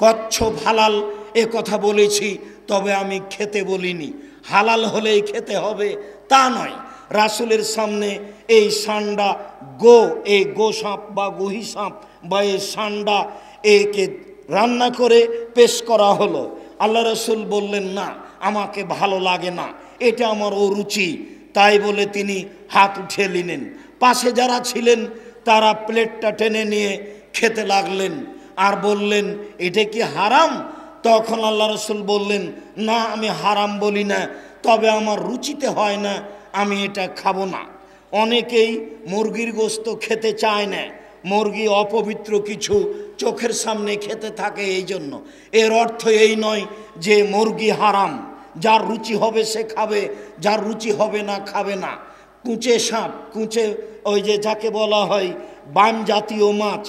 কচ্ছপ হালাল এ কথা বলেছি, তবে আমি খেতে বলিনি। হালাল হলেই খেতে হবে তা নয়। রাসূলের সামনে এই সান্ডা এই গো সাপ বা গুহি সাপ বা এই সান্ডা একে রান্না করে পেশ করা হলো। আল্লাহ রাসূল বললেন, না, আমাকে ভালো লাগে না, এটা আমার অরুচি। তাই বলে তিনি হাত উঠিয়ে নিলেন। পাশে যারা ছিলেন তারা প্লেটটা টেনে নিয়ে খেতে লাগলেন আর বললেন, এটা কি হারাম? তখন আল্লাহ রাসূল বললেন, না, আমি হারাম বলি না, তবে আমার রুচিতে হয় না, আমি এটা খাবো না। অনেকেই মুরগির গোশত খেতে চায় না, মুরগি অপবিত্র কিছু চোখের সামনে খেতে থাকে, এই জন্য। এর অর্থ এই নয় যে মুরগি হারাম, যার রুচি হবে সে খাবে, যার রুচি হবে না খাবে না। কুঁচে সাপ, কুঁচে ওই যে যাকে বলা হয় বান জাতীয় মাছ,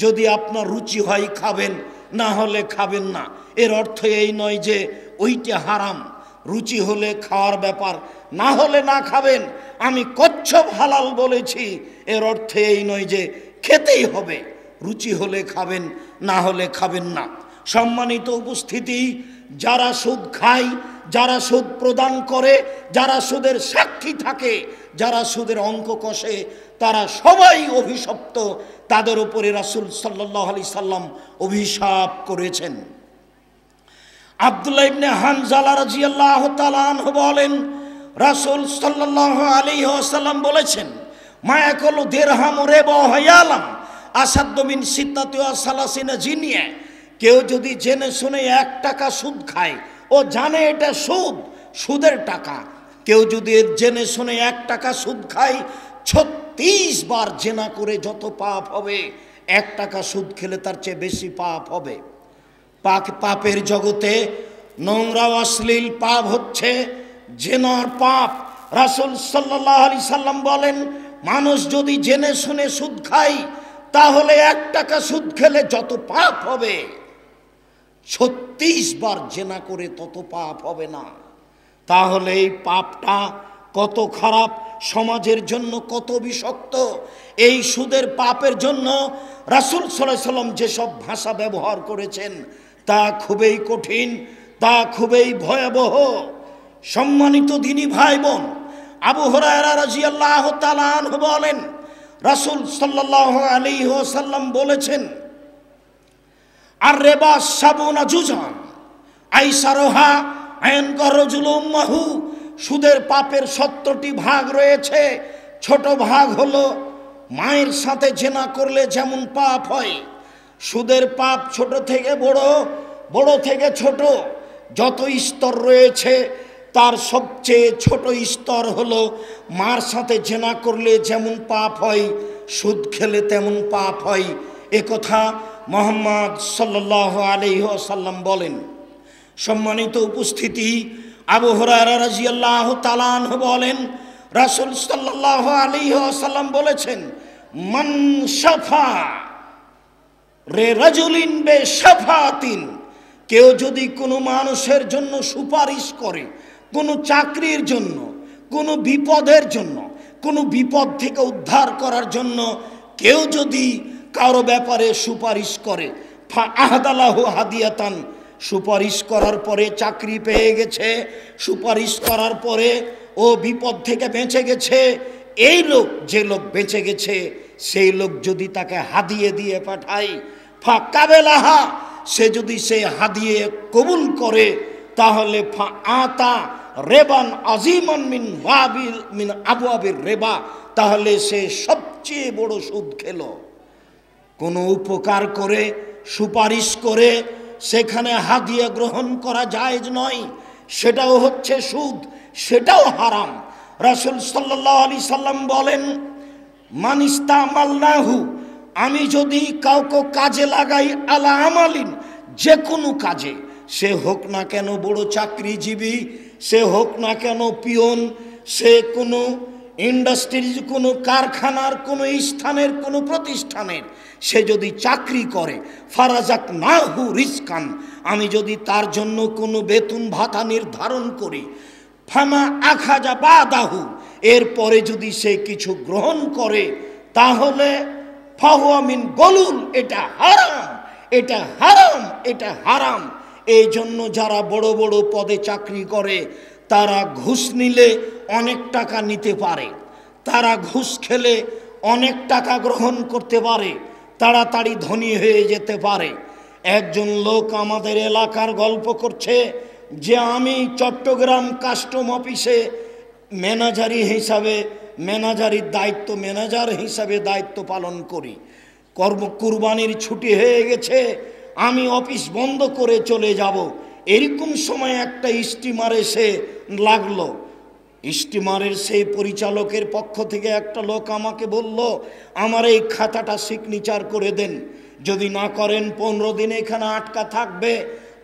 যদি আপনার রুচি হয় খাবেন, না হলে খাবেন না। এর অর্থ এই নয় যে ওইটা হারাম, রুচি হলে খাওয়ার ব্যাপার, না হলে না খাবেন। আমি কচ্ছপ হালাল বলেছি, এর অর্থ এই নয় যে খেতেই হবে, রুচি হলে খাবেন, না হলে খাবেন না। সম্মানিত উপস্থিতি, যারা সুদ খায়, যারা সুদ প্রদান করে, যারা সুদের সাক্ষী থাকে, যারা সুদের অঙ্ক কষে, তারা সবাই অভিশপ্ত। তাদের উপরে রাসূল সাল্লাল্লাহু আলাইহি সাল্লাম অভিশাপ করেছেন। আব্দুল্লাহ ইবনে হানজালা রাদিয়াল্লাহু তাআলা আনহু বলেন, রাসূল সাল্লাল্লাহু আলাইহি ওয়াসাল্লাম বলেছেন, মায়াকুলু দিরহামু রিবা হায়ালাম আসাদ্দু মিন সিত্তাতি ওয়া সালাসিনা জিনিয়া। কেউ যদি জেনে শুনে 1 টাকা সুদ খায়, ও জানে এটা সুদ, সুদের টাকা, কেউ যদি জেনে শুনে 1 টাকা সুদ খায়, 36 বার জেনা করে যত পাপ হবে, 1 টাকা সুদ খেলে তার চেয়ে বেশি পাপ হবে। পাপের জগতে নোংরা অশ্লীল পাপ হচ্ছে জেনার পাপ। রাসূল সাল্লাল্লাহু আলাইহি সাল্লাম বলেন, মানুষ যদি জেনে শুনে সুদ খায়, তাহলে 1 টাকা সুদ খেলে যত পাপ হবে, 36 বার জেনা করে তত পাপ হবে না। তাহলে এই পাপটা কত খারাপ, সমাজের জন্য কত বিষাক্ত। এই সুদের পাপের জন্য রাসূল সাল্লাল্লাহু আলাইহি সাল্লাম যেসব ভাষা ব্যবহার করেছেন তা খুবই কঠিন, তা খুবই ভয়াবহ। সম্মানিত দিনী ভাই বোন, আবু হুরায়রা রাদিয়াল্লাহু তাআলা আনহু বলেন, রাসূল সাল্লাল্লাহু আলাইহি ওয়াসাল্লাম বলেছেন, আর রিবা সাবুনা জুজান আইসারুহা আইন রাজুল উম্মাহু। সুদের পাপের 70টি ভাগ রয়েছে। ছোট ভাগ হলো মায়ের সাথে জেনা করলে যেমন পাপ হয়। সুদের পাপ ছোট থেকে বড়, বড় থেকে ছোট, যত স্তর রয়েছে তার সবচেয়ে ছোট স্তর হলো মার সাথে জেনা করলে যেমন পাপ হয়, সুদ খেলে তেমন পাপ হয়। এ কথা মুহাম্মদ সাল্লাল্লাহু আলাইহি ওয়াসাল্লাম বলেন। সম্মানিত উপস্থিতি, আবু হুরায়রা রাদিয়াল্লাহু তাআলা আনহু বলেন, রাসূল সাল্লাল্লাহু আলাইহি ওয়াসাল্লাম বলেছেন, মান শাফা রে রাজুলিন বে শাফাতিন। কেউ যদি কোনো মানুষের জন্য সুপারিশ করে, কোনো চাকরির জন্য, কোনো বিপদের জন্য, কোনো বিপদ থেকে উদ্ধার করার জন্য কেউ যদি কারো ব্যাপারে সুপারিশ করে, ফা আহদালাহু হাদিয়াতান, সুপারিশ করার পরে চাকরি পেয়ে গেছে, সুপারিশ করার পরে ও বিপদ থেকে বেঁচে গেছে, এই লোক, যে লোক বেঁচে গেছে সেই লোক যদি তাকে হাদিয়ে দিয়ে পাঠায়, ফা কাবেলাহা, সে যদি সে হাদিয়ে কবুল করে, তাহলে ফা আতা রেবান আজিমান মিন আবওয়াবির রেবা, তাহলে সে সবচেয়ে বড় সুদ খেল। কোনো উপকার করে, সুপারিশ করে সেখানে হাদিয়া গ্রহণ করা জায়েজ নয়, সেটাও হচ্ছে সুদ, সেটাও হারাম। রাসূল সাল্লাল্লাহু আলাইহি সাল্লাম বলেন, মান ইস্তামালনাহু, আমি যদি কাউকে কাজে লাগাই, আলা আমালিন, যে কোনো কাজে, সে হোক না কেন বড় চাকরিজীবী, সে হোক না কেন পিয়ন, সে কোনো ইন্ডাস্ট্রির, কোনো কারখানার, কোনো স্থানের, কোনো প্রতিষ্ঠানের, সে যদি চাকরি করে, ফারাজাক নাহু রিজকান, আমি যদি তার জন্য কোনো বেতন ভাতা নির্ধারণ করি, ফামা আখাজা বাদাহু, এরপরে যদি সে কিছু গ্রহণ করে, তাহলে ফাহুয়া মিন গলুল, এটা হারাম, এটা হারাম, এটা হারাম। এই জন্য যারা বড় বড় পদে চাকরি করে তারা ঘুষ নিলে অনেক টাকা নিতে পারে, তারা ঘুষ খেলে অনেক টাকা গ্রহণ করতে পারে, তাড়াতাড়ি ধনী হয়ে যেতে পারে। একজন লোক আমাদের এলাকার গল্প করছে যে আমি চট্টগ্রাম কাস্টম অফিসে ম্যানেজার হিসাবে দায়িত্ব পালন করি। কুরবানির ছুটি হয়ে গেছে, আমি অফিস বন্ধ করে চলে যাব। এরকম সময় একটা স্টিমার এসে লাগলো। স্টিমারের সেই পরিচালকের পক্ষ থেকে একটা লোক আমাকে বলল, আমার এই খাতাটা সিগনেচার করে দেন, যদি না করেন 15 দিন এখানে আটকা থাকবে,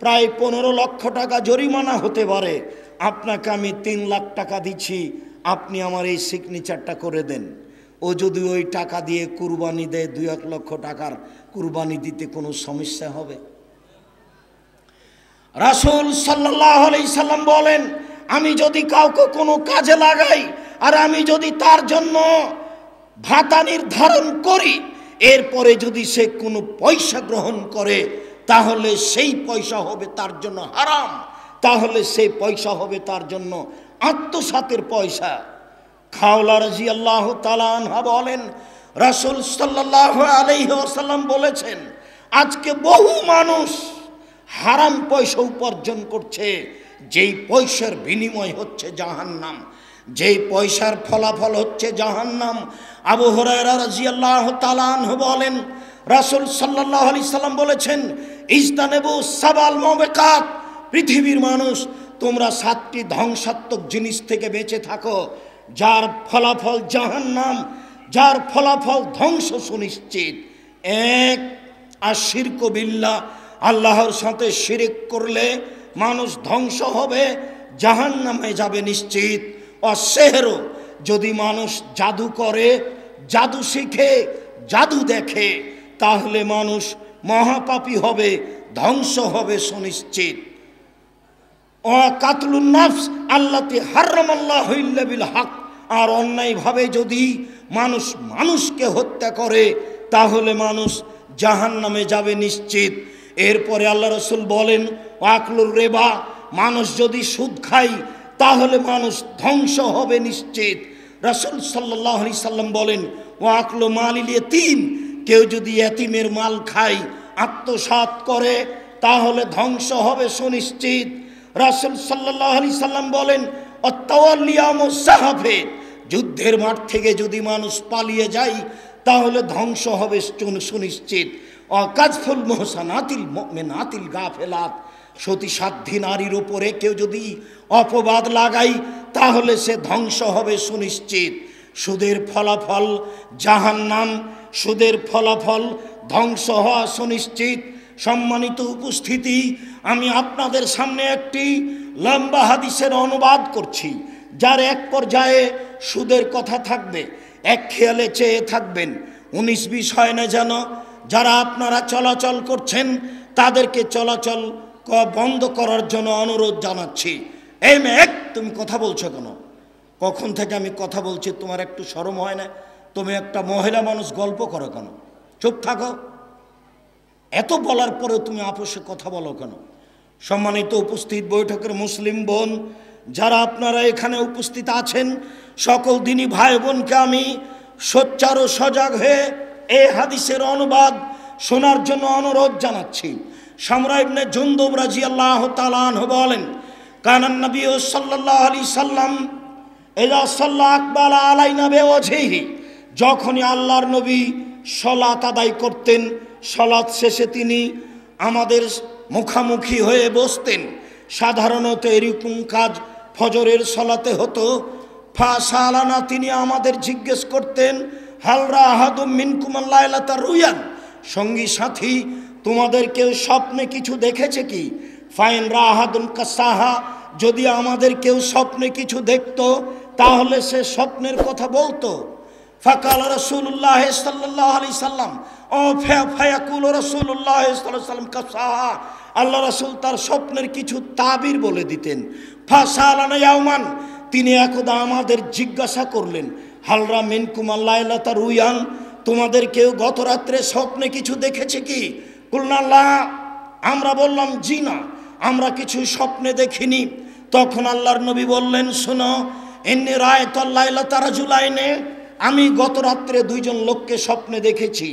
প্রায় 15 লক্ষ টাকা জরিমানা হতে পারে। আপনাকে আমি 3 লাখ টাকা দিচ্ছি, আপনি আমার এই সিগনেচারটা করে দেন। ও যদি ওই টাকা দিয়ে কুরবানি দেয়, 2-1 লক্ষ টাকার কুরবানি দিতে কোনো সমস্যা হবে? রাসূল সাল্লাল্লাহু আলাইহি সাল্লাম বলেন, আমি যদি কাউকে কোনো কাজে লাগাই আর আমি যদি তার জন্য ভাতা নির্ধারণ করি, এরপরে যদি সে কোনো পয়সা গ্রহণ করে তাহলে সেই পয়সা হবে তার জন্য হারাম, তাহলে সেই পয়সা হবে তার জন্য আত্মসাতের পয়সা। খাওলা রাদিয়াল্লাহু তাআলা আনহা বলেন, রাসূল সাল্লাল্লাহু আলাইহি ওয়াসাল্লাম বলেছেন, আজকে বহু মানুষ হারাম পয়সা উপার্জন করছে, যেই পয়সার বিনিময় হচ্ছে জাহান্নাম, যেই পয়সার ফলাফল হচ্ছে জাহান্নাম। আবু হুরায়রা রাদিয়াল্লাহু তাআলা আনহু বলেন, রাসূল সাল্লাল্লাহু আলাইহি সাল্লাম বলেছেন, ইজতানিবু সাবাল মুবিকাত, পৃথিবীর মানুষ তোমরা 7টি ধ্বংসাত্মক জিনিস থেকে বেঁচে থাকো, যার ফলাফল জাহান্নাম, যার ফলাফল ধ্বংস সুনিশ্চিত। 1, আশিরকু বিল্লাহ, আল্লাহর সাথে শিরক করলে মানুষ ধ্বংস হবে, জাহান্নামে যাবে নিশ্চিত। অসেহর, যদি মানুষ জাদু করে, জাদু শিখে, জাদু দেখে, তাহলে মানুষ মহাপাপী হবে, ধ্বংস হবে সুনিশ্চিত। কাতলুন নাফস আল্লাতী হারামাল্লাহু ইল্লা বিল হক, আর অন্যায়ভাবে যদি মানুষ মানুষকে হত্যা করে তাহলে মানুষ জাহান্নামে যাবে নিশ্চিত। এরপরে আল্লাহ রাসূল বলেন, ওয়াকলুর রিবা, মানুষ যদি সুদ খায় তাহলে মানুষ ধ্বংস হবে নিশ্চিত। রাসূল সাল্লাল্লাহু আলাইহি সাল্লাম বলেন, ওয়াকলু মালিল ইয়াতীম, কেউ যদি ইয়াতীমের মাল খায়, আত্মসাৎ করে, তাহলে ধ্বংস হবে সুনিশ্চিত। রাসূল সাল্লাল্লাহু আলাইহি সাল্লাম বলেন, আত-তাওয়াল্লি ইয়াউমুস সাহাফে, যুদ্ধের মাঠ থেকে যদি মানুষ পালিয়ে যায় তাহলে ধ্বংস হবে সুনিশ্চিত। কাযফুল মুহসানাতিল মুমিনাতিল গাফিলাত, সতী সাধ্যী নারীর উপরে কেউ যদি অপবাদ লাগায় তাহলে সে ধ্বংস হবে সুনিশ্চিত। সুদের ফলাফল জাহান্নাম, সুদের ফলাফল ধ্বংস হওয়া সুনিশ্চিত। সম্মানিত উপস্থিতি, আমি আপনাদের সামনে একটি লম্বা হাদিসের অনুবাদ করছি, যার এক পর্যায়ে সুদের কথা থাকবে, এক খেয়ালে চেয়ে থাকবেন। 19-20 হয় না যেন। যারা আপনারা চলাচল করছেন তাদেরকে চলাচল বন্ধ করার জন্য অনুরোধ জানাচ্ছি। এই মেয়ে, তুমি কথা বলছো কেন? কখন থেকে আমি কথা বলছি, তোমার একটু শরম হয় না? তুমি একটা মহিলা মানুষ, গল্প করো কেন? চুপ থাকো। এত বলার পরেও তুমি আপোষে কথা বলো কেন? সম্মানিত উপস্থিত বৈঠকের মুসলিম বোন, যারা আপনারা এখানে উপস্থিত আছেন, সকল দিনী ভাই বোনকে আমি সোচ্চার ও সজাগ হয়ে এই হাদিসের অনুবাদ শোনার জন্য অনুরোধ জানাচ্ছি। সামরা ইবনে জুনদুব রাদিয়াল্লাহু তাআলা আনহু বলেন, কানান নবী সাল্লাল্লাহু আলাইহি সাল্লাম ইযা সাল্লা আকবালা আলাইনা বিওয়াজহিহি, যখনই আল্লাহর নবী সালাত আদায় করতেন, সালাত শেষে তিনি আমাদের মুখামুখি হয়ে বসতেন। সাধারণত এরকম কাজ ফজরের সালাতে হতো। ফাসালানা, তিনি আমাদের জিজ্ঞেস করতেন, হালরা আহাদুম মিনকুম লাইলাতা রুয়ান, সঙ্গী সাথী তোমাদের কেউ স্বপ্নে কিছু দেখেছে কি? ফাইন রা আহাদুন কাসাহা, যদি আমাদের কেউ স্বপ্নে কিছু দেখতো তাহলে সে স্বপ্নের কথা বলতো। ফাকাল রাসূলুল্লাহ সাল্লাল্লাহু আলাইহি সাল্লাম, ও ফায়াকুল রাসূলুল্লাহ সাল্লাল্লাহু আলাইহি সাল্লাম কাসাহা, আল্লাহ রাসূল তার স্বপ্নের কিছু তাবির বলে দিতেন। ফাসালানা ইয়াওমান, তিনি একদা আমাদের জিজ্ঞাসা করলেন, হালরা মিনকুম লাইলাতা রুয়ান, তোমাদের কেউ গত রাত্রে স্বপ্নে কিছু দেখেছে কি? কুলনা লা, আমরা বললাম জি না, আমরা কিছু স্বপ্নে দেখিনি। তখন আল্লাহর নবী বললেন, শোনো, এন্নি রায়তুল্লাইলা তারাজুলাইনে, আমি গত রাত্রে দুইজন লোককে স্বপ্নে দেখেছি।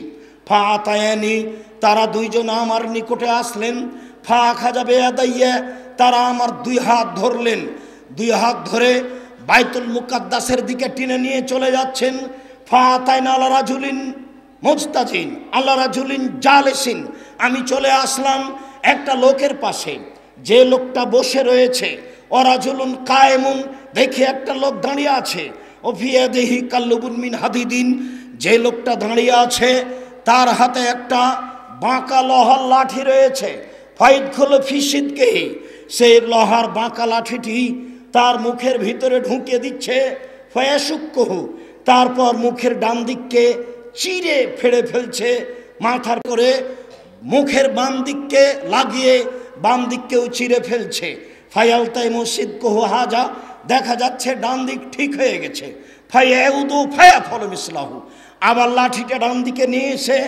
ফা আতায়ানি, তারা দুইজন আমার নিকটে আসলেন। ফা খাজাবে আদাইয়া, তারা আমার দুই হাত ধরলেন, দুই হাত ধরে বাইতুল মুকাদ্দাসের দিকে টেনে নিয়ে চলে যাচ্ছেন। ফা আতাইনা আলা রাজুলিন মুজতাজিন আলা রাজুলিন জালেসিন, আমি চলে আসলাম একটা লোকের পাশে, যে লোকটা বসে রয়েছে। ওরাজুলুন কায়েমুন, দেখি একটা লোক দাঁড়িয়ে আছে। ও ফিয়াদিহি কাল্লুবুন মিন হাদিদিন, যে লোকটা দাঁড়িয়ে আছে তার হাতে একটা বাঁকা লোহার লাঠি রয়েছে। ফাইদখুল ফিসিদকেহি, সেই লোহার বাঁকা লাঠিটি তার মুখের ভিতরে ঢুকে দিচ্ছে। ফয়াসুক্কহু, তারপর মুখের ডান দিককে চিরে ফেড়ে ফেলছে, মাথার করে মুখের বাম দিককে লাগিয়ে বাম দিককেও চিরে ফেলছে। ফায়ালতাই মসজিদ কহু হাজা, দেখা যাচ্ছে ডান দিক ঠিক হয়ে গেছে। ফায়াউদু ফায়া ফলম ইসলাহু, আবার লাঠিটা ডান দিকে নিয়ে এসে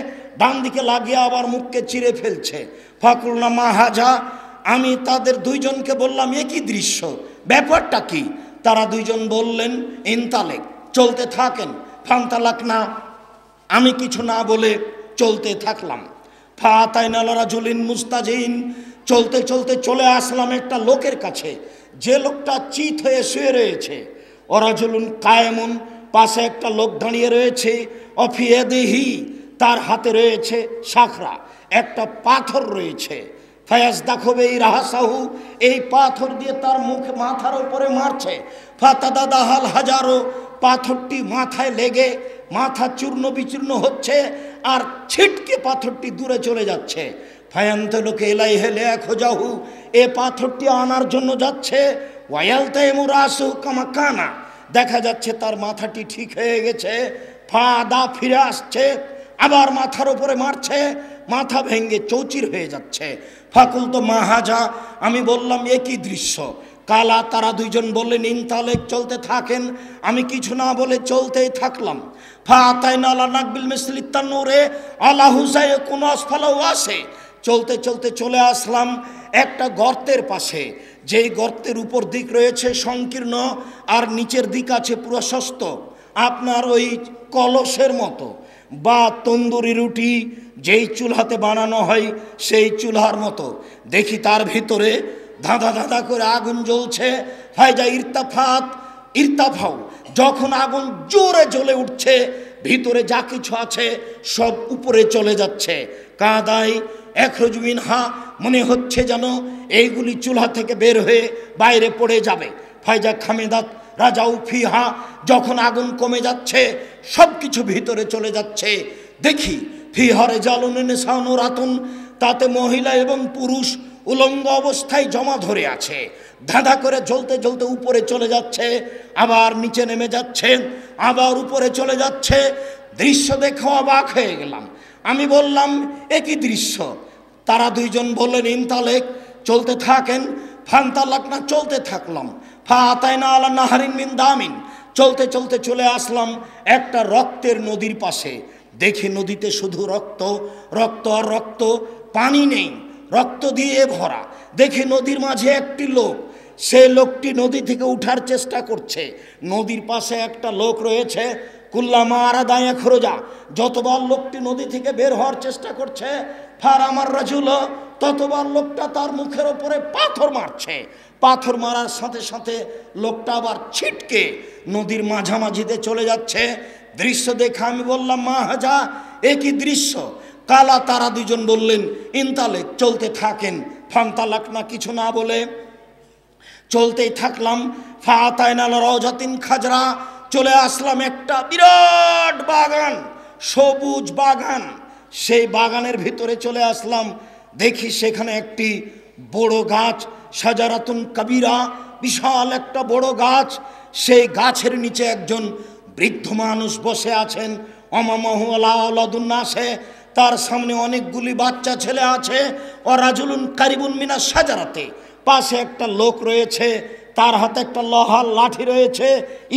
ডান দিকে লাগিয়ে আবার মুখকে চিরে ফেলছে। ফাকুলনা মা হাজা, আমি তাদের দুইজনকে বললাম, এ কি দৃশ্য, ব্যাপারটা কি? তারা দুইজন বললেন, ইনতালেক, চলতে থাকেন। ফান্তালাক না, আমি কিছু না বলে চলতে থাকলাম। ফাতাইনা রাজুলিন মুস্তাজিন, চলতে চলতে চলে আসলাম একটা লোকের কাছে, যে লোকটা চিত হয়ে শুয়ে রয়েছে। ওরাজুলুন কায়েমুন, পাশে একটা লোক দাঁড়িয়ে রয়েছে। অফিয়াদিহি, তার হাতে রয়েছে শাখরা, একটা পাথর রয়েছে। ফায়াজ দাখবে রাহাসাহু, এই পাথর দিয়ে তার মুখ মাথার উপরে মারছে। ফাতাদাদাহাল হাজারো, পাথরটি মাথায় লেগে মাথা চূর্ণ বিচূর্ণ হচ্ছে, আর ছিটকে পাথরটি দূরে চলে যাচ্ছে। ফায়ান্ত লোকে এলাই হেলে খোঁজাহু, এ পাথরটি আনার জন্য যাচ্ছে। ওয়ায়ালতাই মুরাসু কামাকানা, দেখা যাচ্ছে তার মাথাটি ঠিক হয়ে গেছে। ফা দা ফিরে আসছে, আবার মাথার উপরে মারছে, মাথা ভেঙ্গে চৌচির হয়ে যাচ্ছে। ফাকুল তো মাহাজা, আমি বললাম, এ কি দৃশ্য। কালা, তারা দুইজন বললেন, ইনতালেক, চলতে থাকেন। আমি কিছু না বলে চলতেই থাকলাম। ফা আতাইনা আলা নাকবিল মিসলি তান্নুরে আলা হুসায়ে কোন আসফালাও আসে, চলতে চলতে চলে আসলাম একটা গর্তের পাশে, যেই গর্তের উপর দিক রয়েছে সংকীর্ণ, আর নিচের দিক আছে প্রশস্ত, আপনার ওই কলসের মতো, বা তন্দুরি রুটি যেই চুলাতে বানানো হয় সেই চুলার মতো। দেখি তার ভিতরে ধাঁধা ধাঁধা করে আগুন জ্বলছে। ফায়জা ইরতাফাও, যখন আগুন জোরে জ্বলে উঠছে, ভিতরে যা কিছু আছে সব উপরে চলে যাচ্ছে। কাদাই এখরুজ মিনহা, মনে হচ্ছে যেন এইগুলি চুলা থেকে বের হয়ে বাইরে পড়ে যাবে। ফায়জা খামেদাত রাজাউ ফিহা, যখন আগুন কমে যাচ্ছে, সব কিছু ভিতরে চলে যাচ্ছে। দেখি ফিহরে জালুনে সানুরাতুন, তাতে মহিলা এবং পুরুষ উলঙ্গ অবস্থায় জমা ধরে আছে। ধাঁধা করে জ্বলতে জ্বলতে উপরে চলে যাচ্ছে, আবার নিচে নেমে যাচ্ছে, আবার উপরে চলে যাচ্ছে। দৃশ্য দেখে অবাক হয়ে গেলাম। আমি বললাম, এ কি দৃশ্য। তারা দুইজন বললেন, ইনতালেক, চলতে থাকেন। ফান্তালাক না, চলতে থাকলাম। ফা আতাইনা আলা নাহারিন মিন দামিন, চলতে চলতে চলে আসলাম একটা রক্তের নদীর পাশে। দেখি নদীতে শুধু রক্ত, রক্ত আর রক্ত, পানি নেই, রক্ত দিয়ে ভরা। দেখি নদীর মাঝে একটি লোক, সেই লোকটি নদী থেকে উঠার চেষ্টা করছে। নদীর পাশে একটা লোক রয়েছে। কুল্লামা আরাদায়া খরোজা, যতবার লোকটি নদী থেকে বের হওয়ার চেষ্টা করছে, ফার আমার রাজুল, ততবার লোকটা তার মুখের ওপরে পাথর মারছে। পাথর মারার সাথে সাথে লোকটা আবার ছিটকে নদীর মাঝামাঝিতে চলে যাচ্ছে। দৃশ্য দেখে আমি বললাম, মা হাজা, এ কি দৃশ্য। কালা, তারা দুজন বললেন, ইনতালেক, চলতে থাকেন। ফান্তালাক না, কিছু না বলে চলতেই থাকলাম। ফা আতাইনা আলা রাওজাতিন খাজরা, চলে আসলাম একটা বিরাট বাগান, সবুজ বাগান। সেই বাগানের ভিতরে চলে আসলাম। দেখি সেখানে একটি বড় গাছ, সাজারাতুন কাবিরা, বিশাল একটা বড় গাছ। সেই গাছের নিচে একজন বৃদ্ধ মানুষ বসে আছেন। অমামাহু আলা আওলাদুন্নাসে, তার সামনে অনেকগুলি বাচ্চা ছেলে আছে। ও রাজুলুন কারিবুন মিনা সাজারাতে, পাশে একটা লোক রয়েছে, তার হাতে একটা লোহার লাঠি রয়েছে।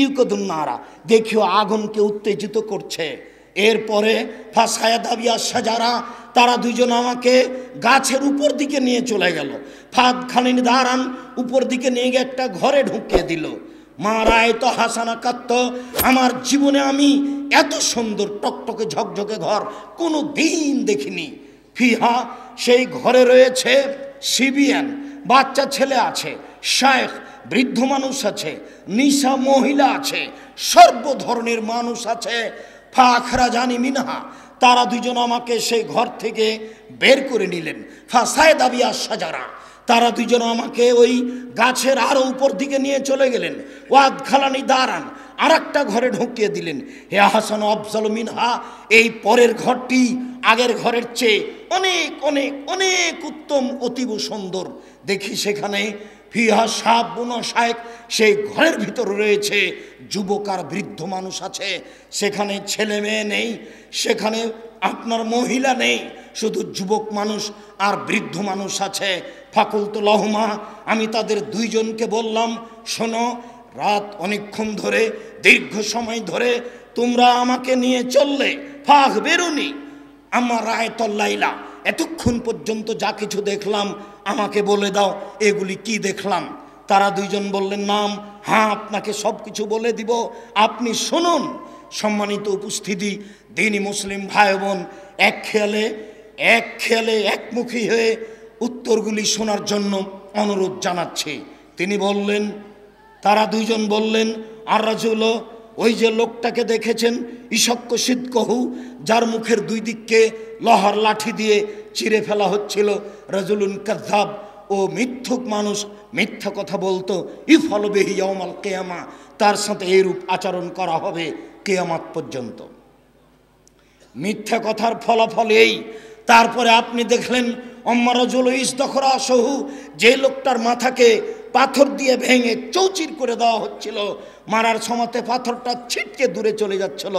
ইউকদুন্নারা, দেখিও আগুনকে উত্তেজিত করছে। এরপরে ফাসায়াদাবিয়া সাজারা, তারা দুইজন আমাকে গাছের উপর দিকে নিয়ে চলে গেল। ফাদ খালিন দাঁড়ান উপর দিকে নিয়ে গিয়ে একটা ঘরে ঢুকিয়ে দিল। মা রায় তো হাসানা কাত্ত, আমার জীবনে আমি এত সুন্দর টকটকে ঝকঝকে ঘর কোনো দিন দেখিনি। ফিহা, সেই ঘরে রয়েছে সিবিয়ান, বাচ্চা ছেলে আছে, শায়েখ বৃদ্ধ মানুষ আছে, নিশা মহিলা আছে, সর্ব ধরনের মানুষ আছে। ফাখরা জানি মিনহা, তারা দুজন আমাকে সেই ঘর থেকে বের করে নিলেন। ফাসায় দাবিয়া সাজারা, তারা দুজন আমাকে ওই গাছের আরো উপর দিকে নিয়ে চলে গেলেন। ওয়াদ খালানি দাঁড়ান, আর একটা ঘরে ঢুকিয়ে দিলেন। হে হাসান আফজাল মিনহা, এই পরের ঘরটি আগের ঘরের চেয়ে অনেক অনেক অনেক উত্তম, অতীব সুন্দর। দেখি সেখানে ফিহা সাব বুনা শায়েক, সেই ঘরের ভিতর রয়েছে যুবক আর বৃদ্ধ মানুষ আছে। সেখানে ছেলে মেয়ে নেই, সেখানে আপনার মহিলা নেই, শুধু যুবক মানুষ আর বৃদ্ধ মানুষ আছে। ফাকুলতু লাহুমা, আমি তাদের দুইজনকে বললাম, শোনো, রাত অনেকক্ষণ ধরে, দীর্ঘ সময় ধরে তোমরা আমাকে নিয়ে চললে, ফাখ বেরুনি আমার রায়তল্লাইলা, এতক্ষণ পর্যন্ত যা কিছু দেখলাম আমাকে বলে দাও, এগুলি কি দেখলাম? তারা দুইজন বললেন, নাম, হ্যাঁ আপনাকে সব কিছু বলে দিব, আপনি শুনুন। সম্মানিত উপস্থিতি, দিনী মুসলিম ভাই বোন, এক খেয়ালে একমুখী হয়ে উত্তরগুলি শোনার জন্য অনুরোধ জানাচ্ছে। তিনি বললেন, তারা দুইজন বললেন, আর রাজুল, ওই যে লোকটাকে দেখেছেন, ইশক্য সিদ্ধকহু, যার মুখের দুই দিককে লোহার লাঠি দিয়ে চিরে ফেলা হচ্ছিল, রাজুলুন কাযযাব, ও মিথ্যুক মানুষ, মিথ্যা কথা বলতো, ইফল বিহি ইয়াউমাল কিয়ামা, তার সাথে এইরূপ আচরণ করা হবে কিয়ামত পর্যন্ত। মিথ্যা কথার ফলাফল এই। তারপরে আপনি দেখলেন অম্মারাজুল ইসদখরা সহু, যে লোকটার মাথাকে পাথর দিয়ে ভেঙে চৌচির করে দেওয়া হচ্ছিল, মারার সময়তে পাথরটা ছিটকে দূরে চলে যাচ্ছিল।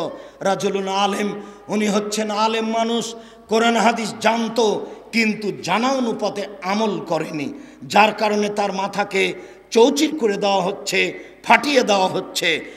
রাজুলুন আলেম, উনি হচ্ছেন আলেম মানুষ, কোরআন হাদিস জানতো, কিন্তু জানা অনুপাতে আমল করেনি, যার কারণে তার মাথাকে চৌচির করে দেওয়া হচ্ছে, ফাটিয়ে দেওয়া হচ্ছে।